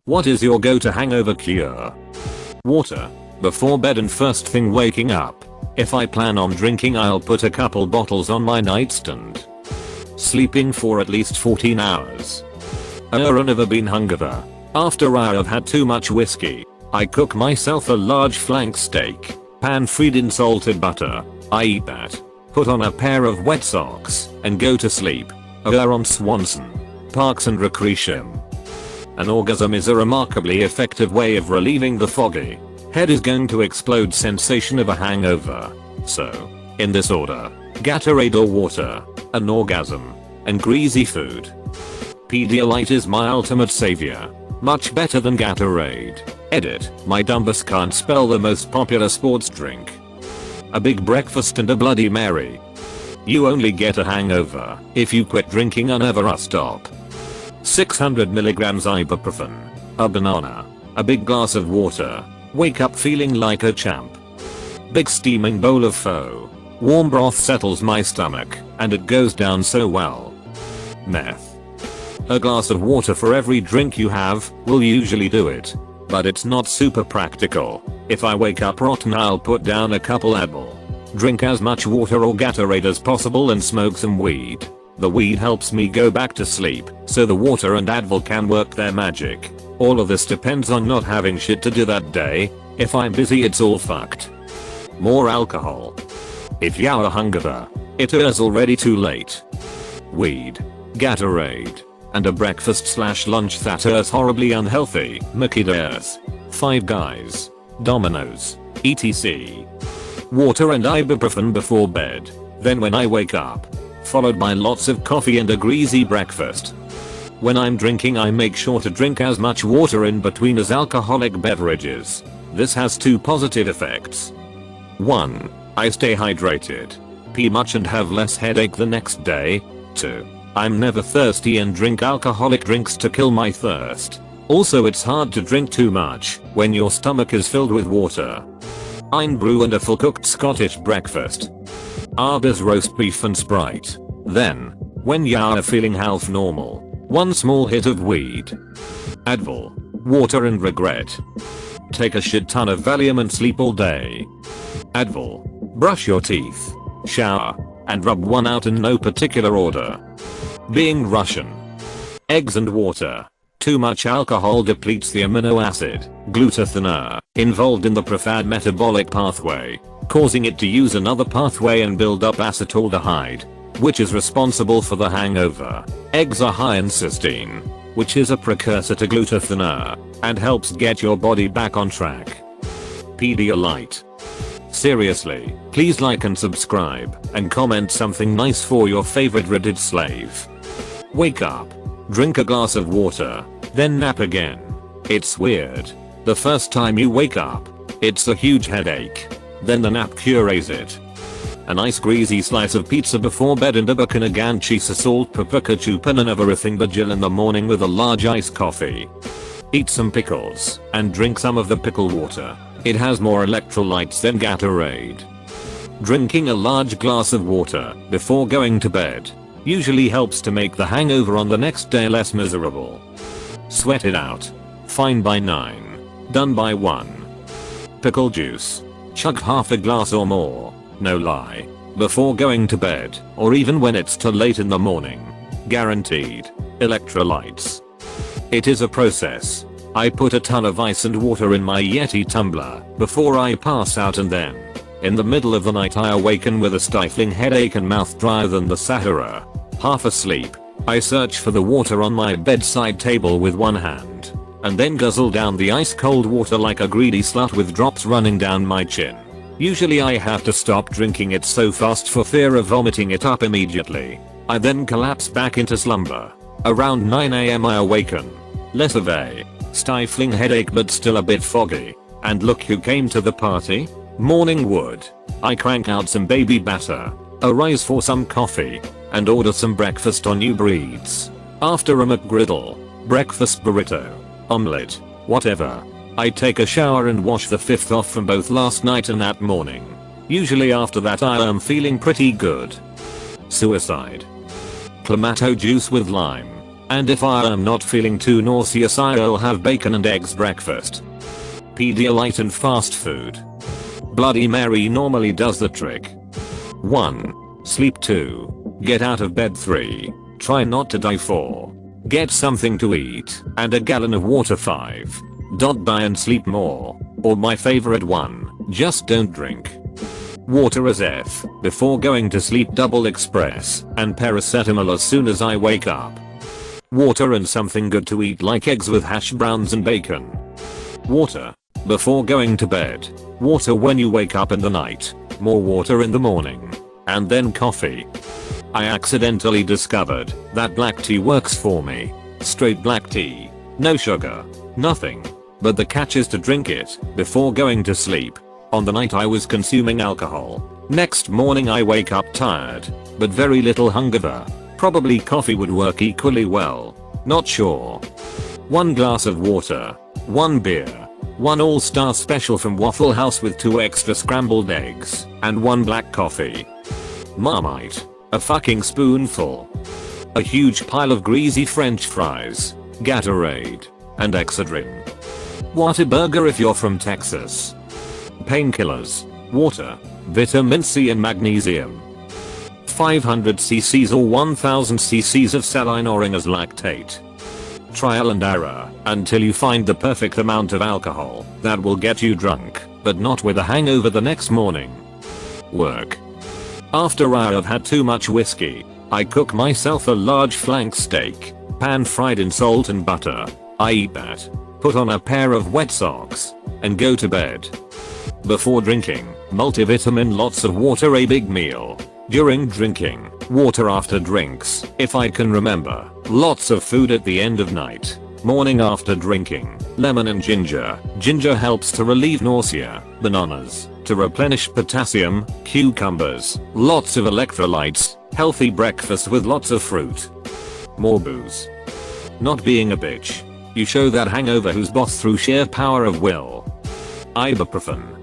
What is your go-to hangover cure? Water. Before bed and first thing waking up. If I plan on drinking, I'll put a couple bottles on my nightstand. Sleeping for at least 14 hours. I've never been hungover. After I've had too much whiskey, I cook myself a large flank steak, pan-fried in salted butter. I eat that, put on a pair of wet socks, and go to sleep. On Swanson, Parks and Recreation. An orgasm is a remarkably effective way of relieving the foggy, head is going to explode sensation of a hangover. So, in this order: Gatorade or water, an orgasm, and greasy food. Pedialyte is my ultimate savior. Much better than Gatorade. Edit, my dumbass can't spell the most popular sports drink. A big breakfast and a Bloody Mary. You only get a hangover if you quit drinking and never stop. 600 milligrams ibuprofen. A banana. A big glass of water. Wake up feeling like a champ. Big steaming bowl of pho. Warm broth settles my stomach, and it goes down so well. Meth. A glass of water for every drink you have will usually do it. But it's not super practical. If I wake up rotten, I'll put down a couple Advil. Drink as much water or Gatorade as possible and smoke some weed. The weed helps me go back to sleep, so the water and Advil can work their magic. All of this depends on not having shit to do that day. If I'm busy, it's all fucked. More alcohol. If you're hungover, it is already too late. Weed, Gatorade, and a breakfast/lunch that is horribly unhealthy. McDonald's, Five Guys, Domino's, etc. Water and ibuprofen before bed. Then when I wake up, followed by lots of coffee and a greasy breakfast. When I'm drinking, I make sure to drink as much water in between as alcoholic beverages. This has two positive effects. 1. I stay hydrated, pee much and have less headache the next day. 2. I'm never thirsty and drink alcoholic drinks to kill my thirst. Also, it's hard to drink too much when your stomach is filled with water. Ein brew and a full cooked Scottish breakfast. Arby's roast beef and Sprite. Then, when you're feeling half normal, one small hit of weed. Advil, water and regret. Take a shit ton of Valium and sleep all day. Advil, brush your teeth, shower, and rub one out in no particular order. Being Russian. Eggs and water. Too much alcohol depletes the amino acid, glutathione, involved in the preferred metabolic pathway, causing it to use another pathway and build up acetaldehyde, which is responsible for the hangover. Eggs are high in cysteine, which is a precursor to glutathione, and helps get your body back on track. Pedialyte. Seriously, please like and subscribe, and comment something nice for your favorite Reddit slave. Wake up, drink a glass of water, then nap again. It's weird. The first time you wake up, it's a huge headache. Then the nap cures it. A nice greasy slice of pizza before bed and a bacon cheese, salt, pepper, ketchup and everything but Jill in the morning with a large iced coffee. Eat some pickles and drink some of the pickle water. It has more electrolytes than Gatorade. Drinking a large glass of water before going to bed usually helps to make the hangover on the next day less miserable. Sweat it out. Fine by 9. Done by 1. Pickle juice. Chug half a glass or more, no lie, before going to bed, or even when it's too late in the morning. Guaranteed. Electrolytes. It is a process. I put a ton of ice and water in my Yeti tumbler before I pass out, and then, in the middle of the night, I awaken with a stifling headache and mouth drier than the Sahara. Half asleep, I search for the water on my bedside table with one hand, and then guzzle down the ice cold water like a greedy slut with drops running down my chin. Usually I have to stop drinking it so fast for fear of vomiting it up immediately. I then collapse back into slumber. Around 9 AM I awaken. Less of a stifling headache but still a bit foggy. And look who came to the party. Morning wood. I crank out some baby batter, arise for some coffee, and order some breakfast on Uber Eats. After a McGriddle, breakfast burrito, omelette, whatever, I take a shower and wash the fifth off from both last night and that morning. Usually after that I am feeling pretty good. Suicide. Clamato juice with lime. And if I am not feeling too nauseous, I'll have bacon and eggs breakfast. Pedialyte and fast food. Bloody Mary normally does the trick. 1. Sleep. 2. Get out of bed. 3. Try not to die. 4. Get something to eat and a gallon of water. 5. Don't die and sleep more. Or my favorite one, just don't drink. Water as F before going to sleep, double express, and paracetamol as soon as I wake up. Water and something good to eat like eggs with hash browns and bacon. Water before going to bed. Water when you wake up in the night. More water in the morning. And then coffee. I accidentally discovered that black tea works for me. Straight black tea. No sugar. Nothing. But the catch is to drink it before going to sleep. On the night I was consuming alcohol. Next morning I wake up tired, but very little hungover. Probably coffee would work equally well. Not sure. 1 glass of water. 1 beer. 1 all-star special from Waffle House with 2 extra scrambled eggs. And 1 black coffee. Marmite. A fucking spoonful. A huge pile of greasy french fries. Gatorade. And Excedrin. Whataburger if you're from Texas. Painkillers. Water. Vitamin C and magnesium. 500 cc's or 1000 cc's of saline orange as lactate. Trial and error until you find the perfect amount of alcohol that will get you drunk, but not with a hangover the next morning. Work. After I have had too much whiskey, I cook myself a large flank steak, pan fried in salt and butter. I eat that, put on a pair of wet socks, and go to bed. Before drinking, multivitamin, lots of water, a big meal. During drinking, water after drinks, if I can remember, lots of food at the end of night. Morning after drinking, lemon and ginger. Ginger helps to relieve nausea. Bananas, to replenish potassium. Cucumbers, lots of electrolytes. Healthy breakfast with lots of fruit. More booze. Not being a bitch. You show that hangover who's boss through sheer power of will. Ibuprofen.